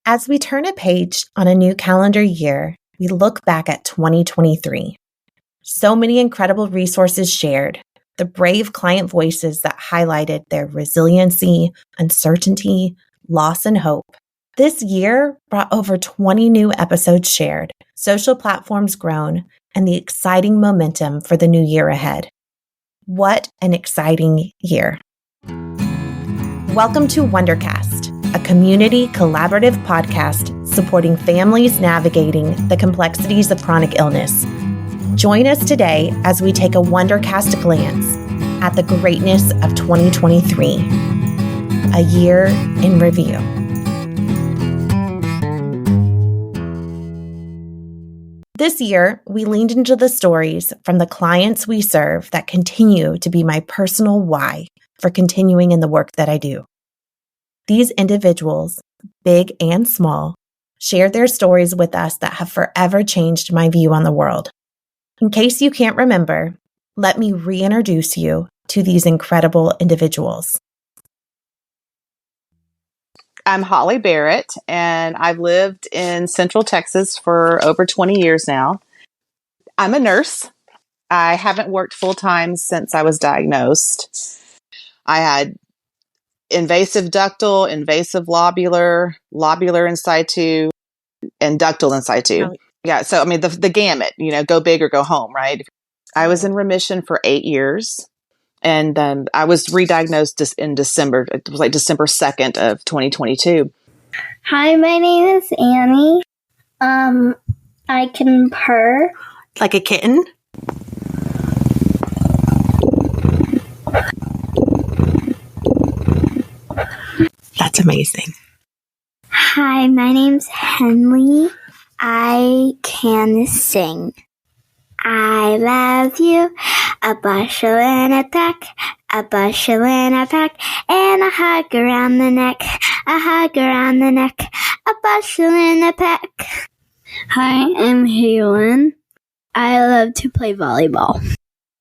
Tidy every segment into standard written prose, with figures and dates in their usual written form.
As we turn a page on a new calendar year, we look back at 2023. So many incredible resources shared, the brave client voices that highlighted their resiliency, uncertainty, loss, and hope. This year brought over 20 new episodes shared, social platforms grown, and the exciting momentum for the new year ahead. What an exciting year. Welcome to Wondercast, a community collaborative podcast supporting families navigating the complexities of chronic illness. Join us today as we take a Wondercast glance at the greatness of 2023, a year in review. This year, we leaned into the stories from the clients we serve that continue to be my personal why for continuing in the work that I do. These individuals, big and small, shared their stories with us that have forever changed my view on the world. In case you can't remember, let me reintroduce you to these incredible individuals. I'm Holly Barrett, and I've lived in Central Texas for over 20 years now. I'm a nurse. I haven't worked full-time since I was diagnosed. I had invasive ductal, invasive lobular in situ, and ductal in situ. Oh. Yeah, so I mean the gamut, go big or go home, right? I was in remission for 8 years, and I was re-diagnosed in December. It was like December 2nd of 2022. Hi, my name is Annie. I can purr. Like a kitten? That's amazing. Hi, my name's Henley. I can sing. I love you, a bushel and a peck, a bushel and a peck, and a hug around the neck, a hug around the neck, a bushel and a peck. Hi, I'm Halen. I love to play volleyball.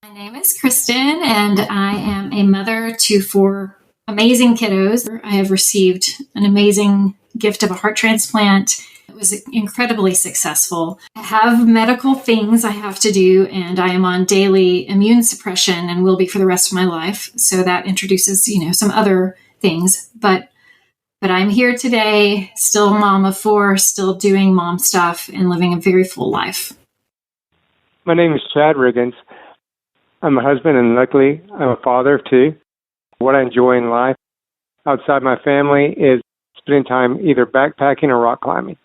My name is Kristen, and I am a mother to 4 amazing kiddos. I have received an amazing gift of a heart transplant. It was incredibly successful. I have medical things I have to do, and I am on daily immune suppression and will be for the rest of my life. So that introduces, some other things. But I'm here today, still a mom of 4, still doing mom stuff and living a very full life. My name is Chad Riggins. I'm a husband, and luckily, I'm a father of 2. What I enjoy in life outside my family is spending time either backpacking or rock climbing.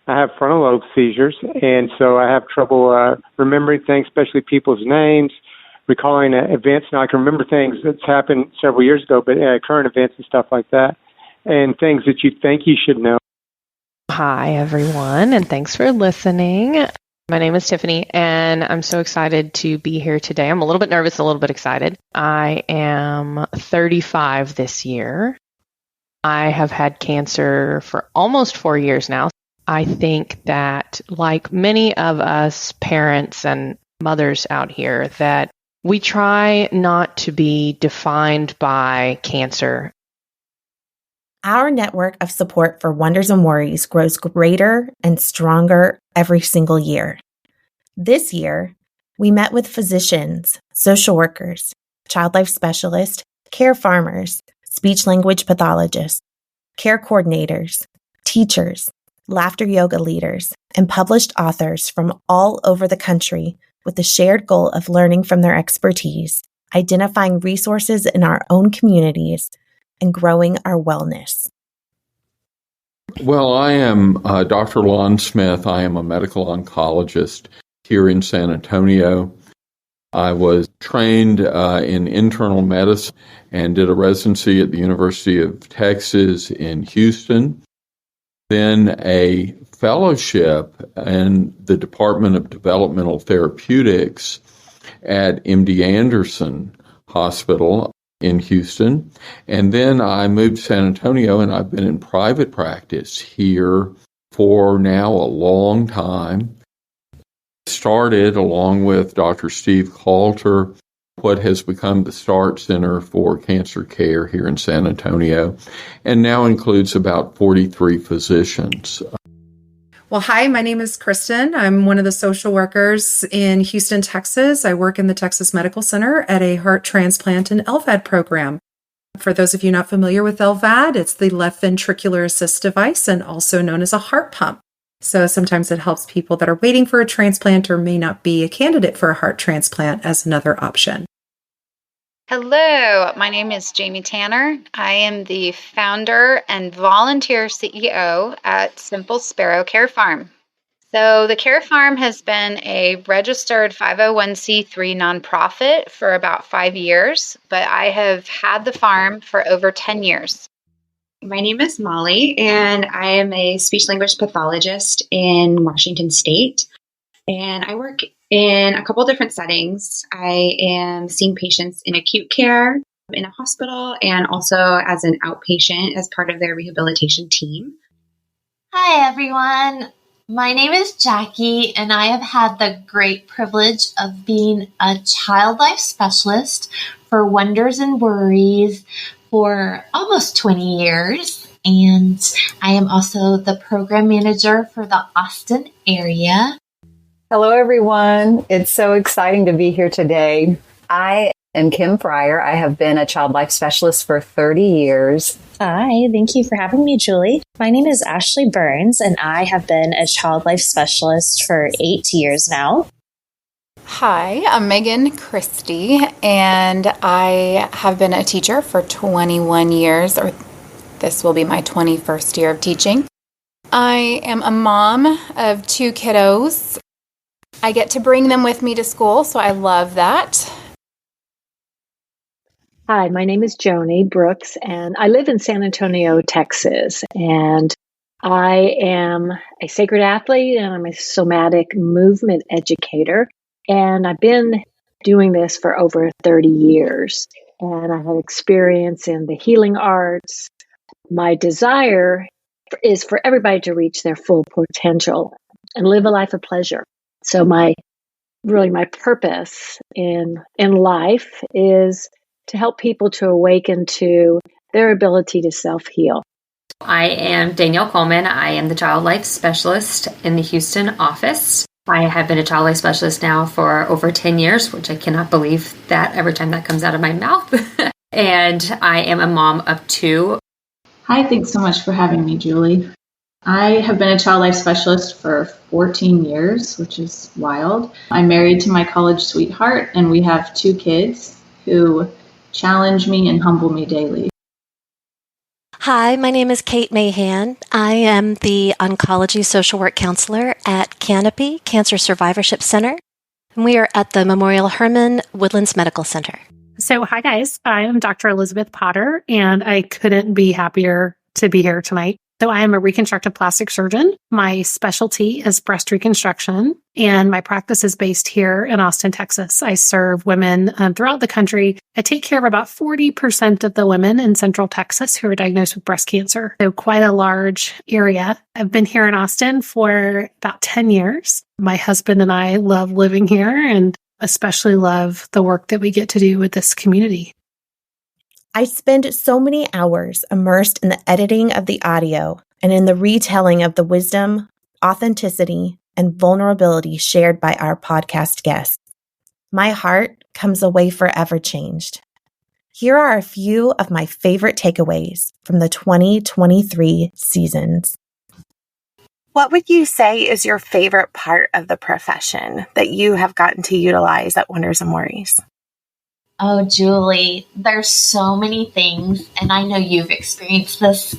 I have frontal lobe seizures, and so I have trouble remembering things, especially people's names, recalling events. Now, I can remember things that's happened several years ago, but current events and stuff like that, and things that you think you should know. Hi, everyone, and thanks for listening. My name is Tiffany, and I'm so excited to be here today. I'm a little bit nervous, a little bit excited. I am 35 this year. I have had cancer for almost 4 years now. I think that, like many of us parents and mothers out here, that we try not to be defined by cancer. Our network of support for Wonders and Worries grows greater and stronger every single year. This year, we met with physicians, social workers, child life specialists, care farmers, speech-language pathologists, care coordinators, teachers, laughter yoga leaders, and published authors from all over the country with the shared goal of learning from their expertise, identifying resources in our own communities, and growing our wellness. Well, I am Dr. Lon Smith. I am a medical oncologist here in San Antonio. I was trained in internal medicine and did a residency at the University of Texas in Houston, then a fellowship in the Department of Developmental Therapeutics at MD Anderson Hospital in Houston. And then I moved to San Antonio, and I've been in private practice here for now a long time. Started along with Dr. Steve Coulter what has become the START Center for Cancer Care here in San Antonio, and now includes about 43 physicians. Well, hi, my name is Kristen. I'm one of the social workers in Houston, Texas. I work in the Texas Medical Center at a heart transplant and LVAD program. For those of you not familiar with LVAD, it's the left ventricular assist device and also known as a heart pump. So sometimes it helps people that are waiting for a transplant or may not be a candidate for a heart transplant as another option. Hello, my name is Jamie Tanner. I am the founder and volunteer CEO at Simple Sparrow Care Farm. So the Care Farm has been a registered 501c3 nonprofit for about 5 years, but I have had the farm for over 10 years. My name is Molly, and I am a speech-language pathologist in Washington State. And I work in a couple different settings. I am seeing patients in acute care, in a hospital, and also as an outpatient as part of their rehabilitation team. Hi, everyone. My name is Jackie, and I have had the great privilege of being a child life specialist for Wonders and Worries for almost 20 years. And I am also the program manager for the Austin area. Hello, everyone. It's so exciting to be here today. I am Kim Fryer. I have been a child life specialist for 30 years. Hi, thank you for having me, Julie. My name is Ashley Burns, and I have been a child life specialist for 8 years now. Hi, I'm Megan Christie, and I have been a teacher for 21 years, or this will be my 21st year of teaching. I am a mom of 2 kiddos. I get to bring them with me to school, so I love that. Hi, my name is Joni Brooks, and I live in San Antonio, Texas, and I am a sacred athlete, and I'm a somatic movement educator. And I've been doing this for over 30 years, and I have experience in the healing arts. My desire is for everybody to reach their full potential and live a life of pleasure. So my purpose in life is to help people to awaken to their ability to self-heal. I am Danielle Coleman. I am the child life specialist in the Houston office. I have been a child life specialist now for over 10 years, which I cannot believe that every time that comes out of my mouth. And I am a mom of 2. Hi, thanks so much for having me, Julie. I have been a child life specialist for 14 years, which is wild. I'm married to my college sweetheart, and we have 2 kids who challenge me and humble me daily. Hi, my name is Kate Mahan. I am the oncology social work counselor at Canopy Cancer Survivorship Center. And we are at the Memorial Hermann Woodlands Medical Center. So, hi guys, I am Dr. Elizabeth Potter, and I couldn't be happier to be here tonight. So I am a reconstructive plastic surgeon. My specialty is breast reconstruction, and my practice is based here in Austin, Texas. I serve women throughout the country. I take care of about 40% of the women in Central Texas who are diagnosed with breast cancer. So quite a large area. I've been here in Austin for about 10 years. My husband and I love living here and especially love the work that we get to do with this community. I spend so many hours immersed in the editing of the audio and in the retelling of the wisdom, authenticity, and vulnerability shared by our podcast guests. My heart comes away forever changed. Here are a few of my favorite takeaways from the 2023 seasons. What would you say is your favorite part of the profession that you have gotten to utilize at Wonders and Worries? Oh, Julie, there's so many things, and I know you've experienced this.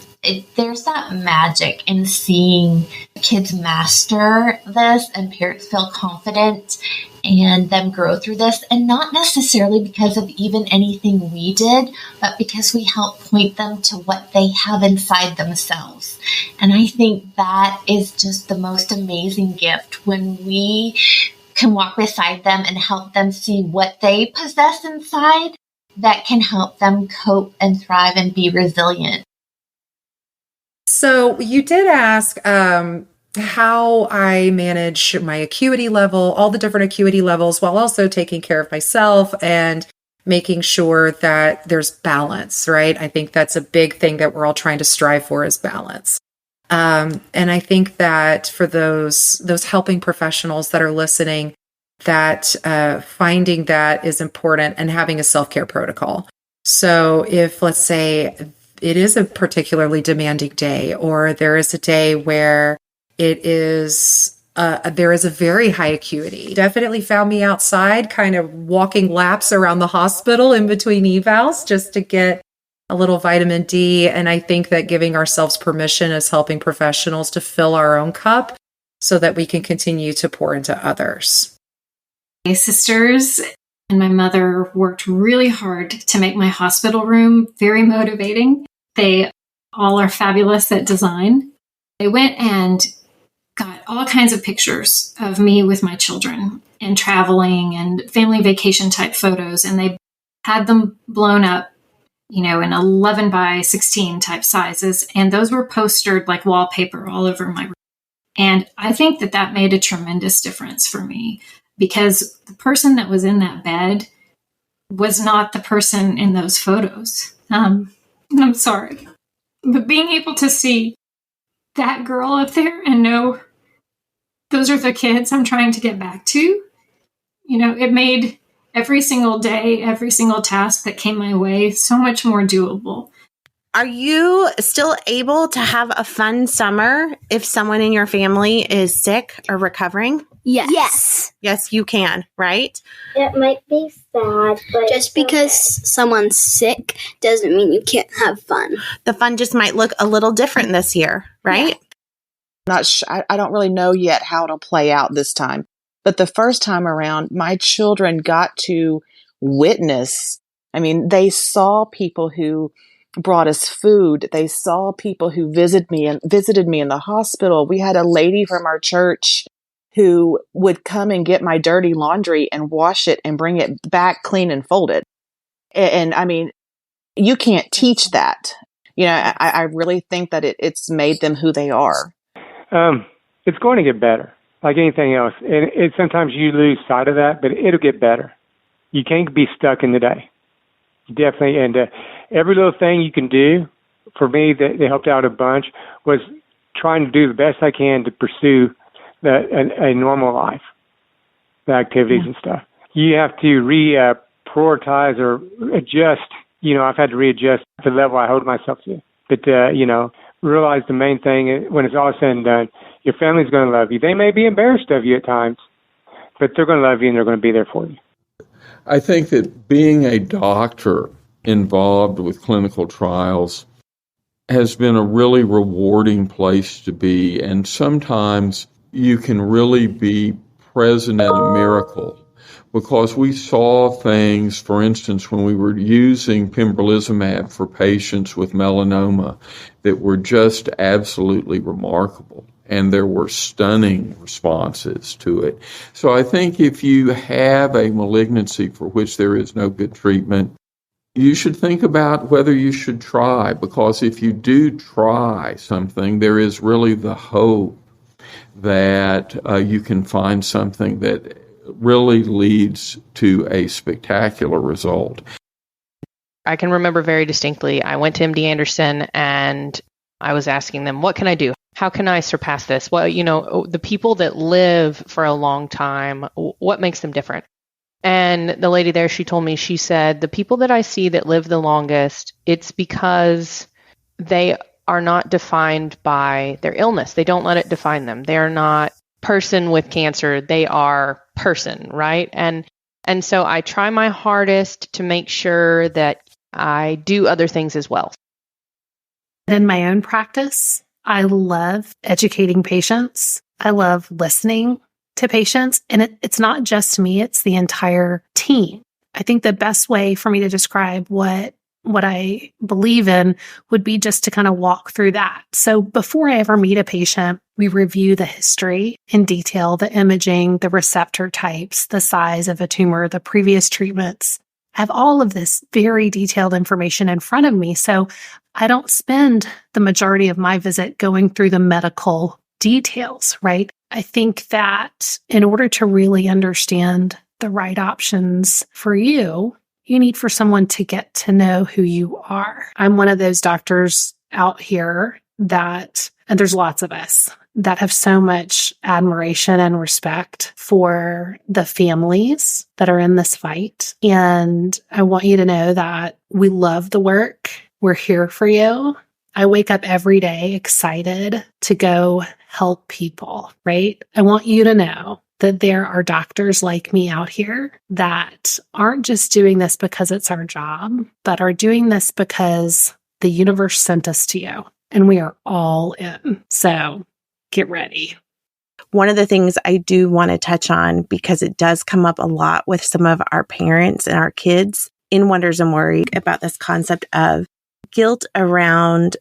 There's that magic in seeing kids master this and parents feel confident and them grow through this, and not necessarily because of even anything we did, but because we help point them to what they have inside themselves. And I think that is just the most amazing gift when we can walk beside them and help them see what they possess inside that can help them cope and thrive and be resilient. So you did ask, how I manage my acuity level, all the different acuity levels, while also taking care of myself and making sure that there's balance, right? I think that's a big thing that we're all trying to strive for is balance. And I think that for those helping professionals that are listening, that finding that is important and having a self-care protocol. So if, let's say, it is a particularly demanding day, or there is a day where it is there is a very high acuity. Definitely found me outside, kind of walking laps around the hospital in between evals just to get a little vitamin D. And I think that giving ourselves permission as helping professionals to fill our own cup so that we can continue to pour into others. My sisters and my mother worked really hard to make my hospital room very motivating. They all are fabulous at design. They went and got all kinds of pictures of me with my children and traveling and family vacation type photos. And they had them blown up, in 11 by 16 type sizes. And those were postered like wallpaper all over my room. And I think that made a tremendous difference for me, because the person that was in that bed was not the person in those photos. I'm sorry. But being able to see that girl up there and know those are the kids I'm trying to get back to, it made every single day, every single task that came my way so much more doable. Are you still able to have a fun summer if someone in your family is sick or recovering? Yes. Yes, you can, right? It might be sad, but just because someone's sick doesn't mean you can't have fun. The fun just might look a little different this year, right? I don't really know yet how it'll play out this time. But the first time around, my children got to witness. I mean, they saw people who brought us food. They saw people who visited me in the hospital. We had a lady from our church who would come and get my dirty laundry and wash it and bring it back clean and folded. And I mean, you can't teach that. I really think that it's made them who they are. It's going to get better, like anything else. And sometimes you lose sight of that, but it'll get better. You can't be stuck in the day. Definitely. And every little thing you can do, for me, that helped out a bunch, was trying to do the best I can to pursue a normal life, the activities and stuff. You have to prioritize or adjust. I've had to readjust the level I hold myself to. But, realize the main thing, when it's all said and done, your family's going to love you. They may be embarrassed of you at times, but they're going to love you and they're going to be there for you. I think that being a doctor involved with clinical trials has been a really rewarding place to be. And sometimes you can really be present at a miracle, because we saw things, for instance, when we were using pembrolizumab for patients with melanoma, that were just absolutely remarkable. And there were stunning responses to it. So I think if you have a malignancy for which there is no good treatment, you should think about whether you should try, because if you do try something, there is really the hope that you can find something that really leads to a spectacular result. I can remember very distinctly, I went to MD Anderson and I was asking them, what can I do? How can I surpass this? Well, the people that live for a long time, what makes them different? And the lady there, she told me, she said, the people that I see that live the longest, it's because they are not defined by their illness. They don't let it define them. They're not person with cancer. They are person, right? And so I try my hardest to make sure that I do other things as well. In my own practice, I love educating patients. I love listening to patients. And it's not just me, it's the entire team. I think the best way for me to describe what I believe in would be just to kind of walk through that. So before I ever meet a patient, we review the history in detail, the imaging, the receptor types, the size of a tumor, the previous treatments. I have all of this very detailed information in front of me. So I don't spend the majority of my visit going through the medical details, right? I think that in order to really understand the right options for you, you need for someone to get to know who you are. I'm one of those doctors out here that, and there's lots of us, that have so much admiration and respect for the families that are in this fight. And I want you to know that we love the work. We're here for you. I wake up every day excited to go help people, right? I want you to know that there are doctors like me out here that aren't just doing this because it's our job, but are doing this because the universe sent us to you, and we are all in. So get ready. One of the things I do want to touch on, because it does come up a lot with some of our parents and our kids in Wonders and Worry, about this concept of guilt around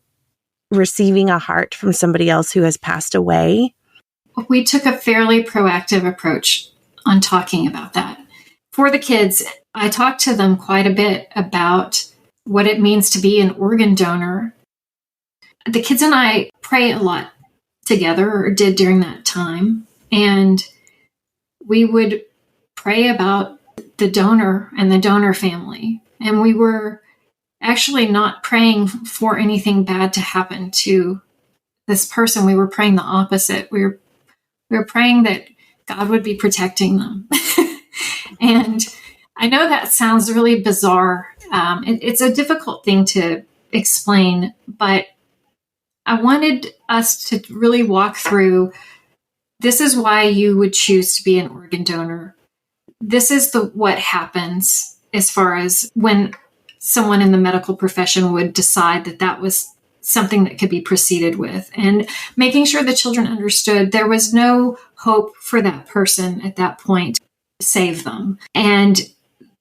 receiving a heart from somebody else who has passed away. We took a fairly proactive approach on talking about that. For the kids, I talked to them quite a bit about what it means to be an organ donor. The kids and I pray a lot together, or did during that time, and we would pray about the donor and the donor family. And we were actually not praying for anything bad to happen to this person. We were praying the opposite. We were praying that God would be protecting them. And I know that sounds really bizarre. It's a difficult thing to explain, but I wanted us to really walk through, this is why you would choose to be an organ donor. This is what happens as far as when someone in the medical profession would decide that that was something that could be proceeded with, and making sure the children understood there was no hope for that person at that point to save them, and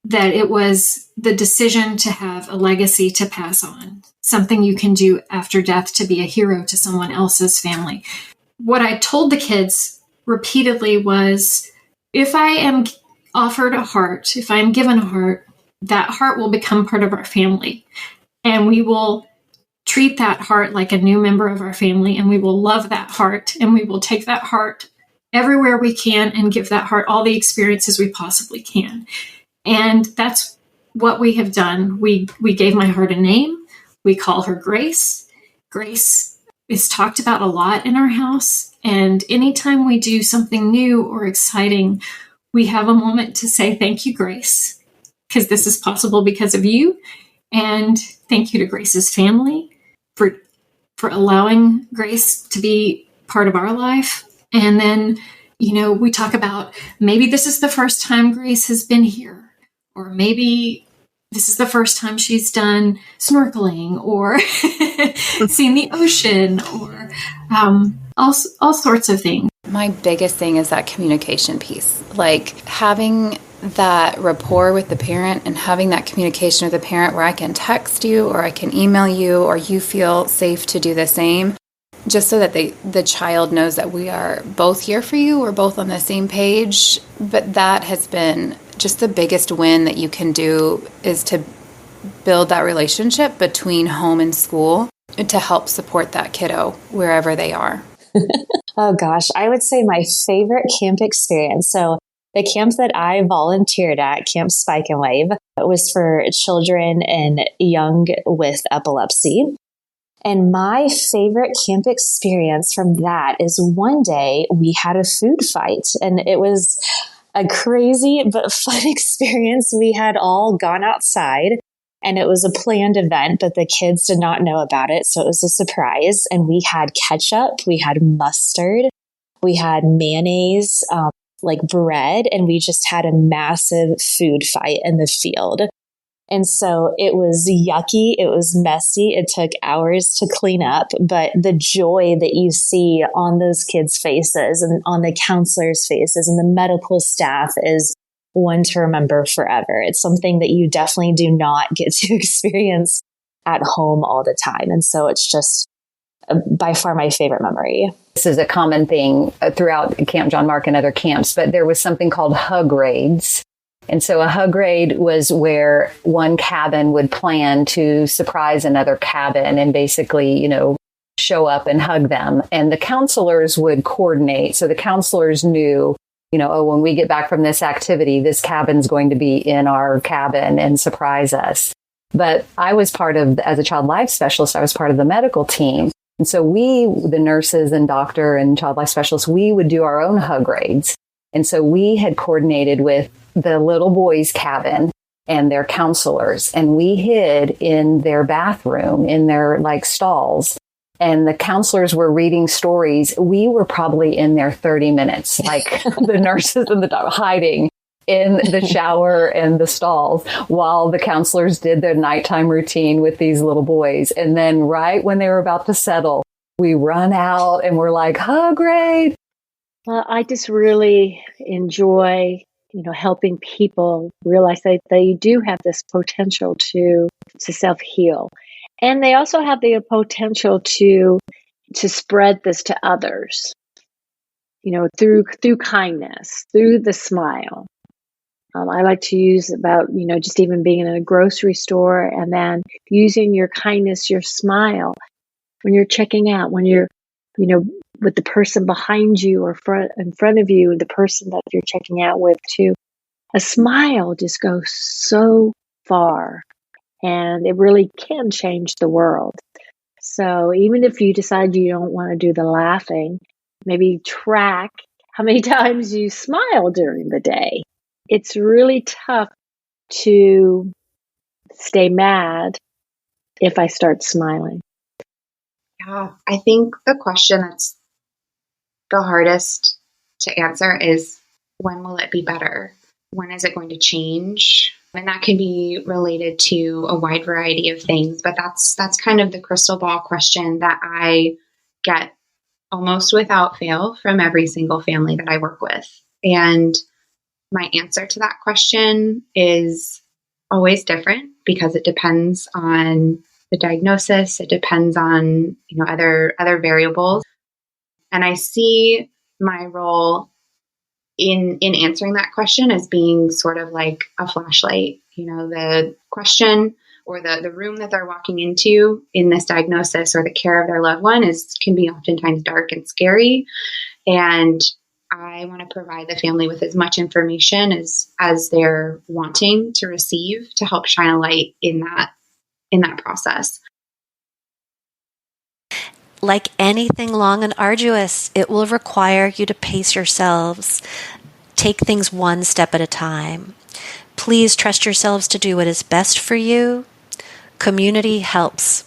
that it was the decision to have a legacy to pass on, something you can do after death to be a hero to someone else's family. What I told the kids repeatedly was, if I am offered a heart, if I am given a heart, that heart will become part of our family, and we will treat that heart like a new member of our family, and we will love that heart, and we will take that heart everywhere we can and give that heart all the experiences we possibly can. And that's what we have done. We gave my heart a name. We call her Grace. Grace is talked about a lot in our house, and anytime we do something new or exciting, we have a moment to say, thank you, Grace, because this is possible because of you. And thank you to Grace's family for allowing Grace to be part of our life. And then, we talk about, maybe this is the first time Grace has been here, or maybe this is the first time she's done snorkeling or seen the ocean, or all sorts of things. My biggest thing is that communication piece, like having that rapport with the parent and having that communication with the parent where I can text you or I can email you, or you feel safe to do the same, just so that the child knows that we are both here for you. We're both on the same page. But that has been just the biggest win that you can do, is to build that relationship between home and school to help support that kiddo wherever they are. Oh gosh, I would say my favorite camp experience. So the camp that I volunteered at, Camp Spike and Wave, was for children and young with epilepsy. And my favorite camp experience from that is one day we had a food fight, and it was a crazy but fun experience. We had all gone outside, and it was a planned event, but the kids did not know about it. So it was a surprise. And we had ketchup, we had mustard, we had mayonnaise, like bread, and we just had a massive food fight in the field. And so it was yucky, it was messy, it took hours to clean up, but the joy that you see on those kids' faces and on the counselors' faces and the medical staff is one to remember forever. It's something that you definitely do not get to experience at home all the time. And so it's just by far my favorite memory. This is a common thing throughout Camp John Mark and other camps, but there was something called hug raids. And so a hug raid was where one cabin would plan to surprise another cabin and basically, show up and hug them. And the counselors would coordinate. So the counselors knew, oh, when we get back from this activity, this cabin's going to be in our cabin and surprise us. But I was as a child life specialist, I was part of the medical team. And so the nurses and doctor and child life specialists, we would do our own hug raids. And so we had coordinated with the little boys' cabin and their counselors, and we hid in their bathroom, in their stalls. And the counselors were reading stories. We were probably in there 30 minutes, the nurses and the doctor hiding in the shower and the stalls while the counselors did their nighttime routine with these little boys. And then right when they were about to settle, we run out and we're like, hug raid. Well, I just really enjoy, helping people realize that they do have this potential to self-heal. And they also have the potential to spread this to others, through kindness, through the smile. I like to use about, just even being in a grocery store and then using your kindness, your smile when you're checking out, when you're, with the person behind you or in front of you, the person that you're checking out with too. A smile just goes so far, and it really can change the world. So even if you decide you don't want to do the laughing, maybe track how many times you smile during the day. It's really tough to stay mad if I start smiling. Yeah, I think the question that's the hardest to answer is, when will it be better? When is it going to change? And that can be related to a wide variety of things, but that's kind of the crystal ball question that I get almost without fail from every single family that I work with. And my answer to that question is always different because it depends on the diagnosis. It depends on, other variables. And I see my role in answering that question as being sort of like a flashlight. The question or the room that they're walking into in this diagnosis or the care of their loved one can be oftentimes dark and scary. And I want to provide the family with as much information as they're wanting to receive to help shine a light in that process. Like anything long and arduous, it will require you to pace yourselves. Take things one step at a time. Please trust yourselves to do what is best for you. Community helps.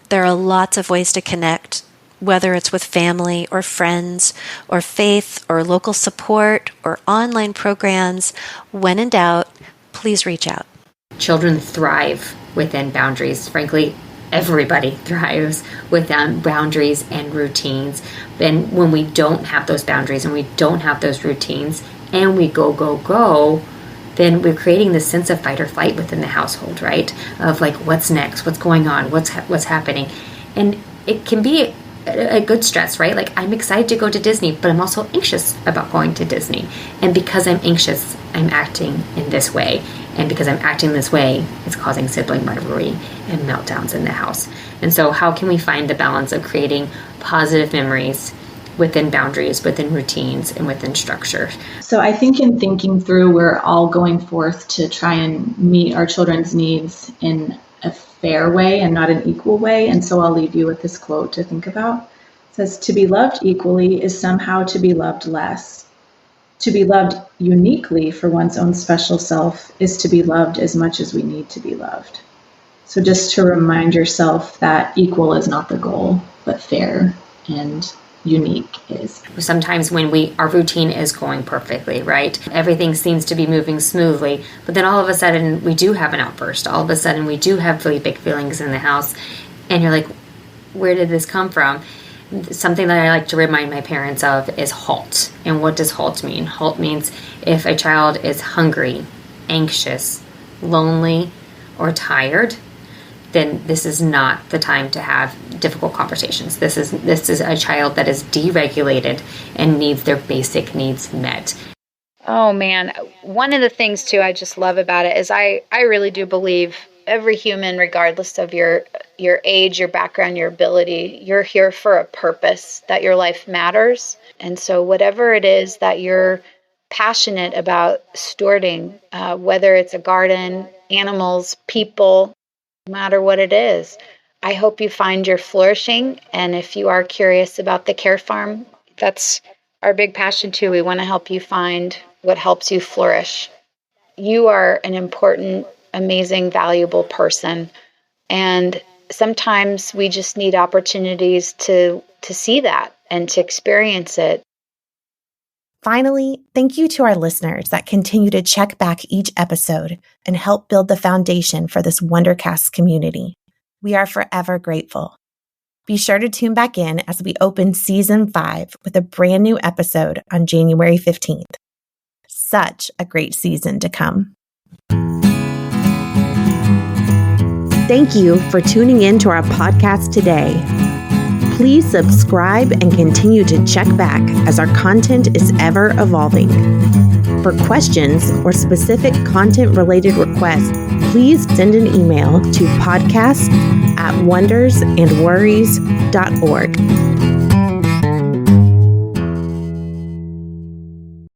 There are lots of ways to connect, whether it's with family or friends or faith or local support or online programs. When in doubt, please reach out. Children thrive within boundaries. Frankly, everybody thrives within boundaries and routines. And when we don't have those boundaries and we don't have those routines and we go, then we're creating this sense of fight or flight within the household, right? Of what's next? What's going on? What's happening? And it can be a good stress, right? I'm excited to go to Disney, but I'm also anxious about going to Disney. And because I'm anxious, I'm acting in this way. And because I'm acting this way, it's causing sibling rivalry and meltdowns in the house. And so how can we find the balance of creating positive memories within boundaries, within routines, and within structure? So I think in thinking through, we're all going forth to try and meet our children's needs in a fair way and not an equal way. And so I'll leave you with this quote to think about. It says, "To be loved equally is somehow to be loved less. To be loved uniquely for one's own special self is to be loved as much as we need to be loved." So just to remind yourself that equal is not the goal, but fair and unique is. Sometimes when our routine is going perfectly, right? Everything seems to be moving smoothly, but then all of a sudden we do have an outburst. All of a sudden we do have really big feelings in the house. And you're like, where did this come from? Something that I like to remind my parents of is HALT. And what does HALT mean? HALT means if a child is hungry, anxious, lonely, or tired, then this is not the time to have difficult conversations. This is a child that is deregulated and needs their basic needs met. Oh man, one of the things too I just love about it is I really do believe every human, regardless of your age, your background, your ability, you're here for a purpose, that your life matters. And so whatever it is that you're passionate about stewarding, whether it's a garden, animals, people, no matter what it is, I hope you find your flourishing. And if you are curious about the Care Farm, that's our big passion too. We want to help you find what helps you flourish. You are an important, amazing, valuable person. And sometimes we just need opportunities to see that and to experience it. Finally, thank you to our listeners that continue to check back each episode and help build the foundation for this WonderCast community. We are forever grateful. Be sure to tune back in as we open Season 5 with a brand new episode on January 15th. Such a great season to come. Thank you for tuning in to our podcast today. Please subscribe and continue to check back as our content is ever evolving. For questions or specific content-related requests, please send an email to podcast@wondersandworries.org.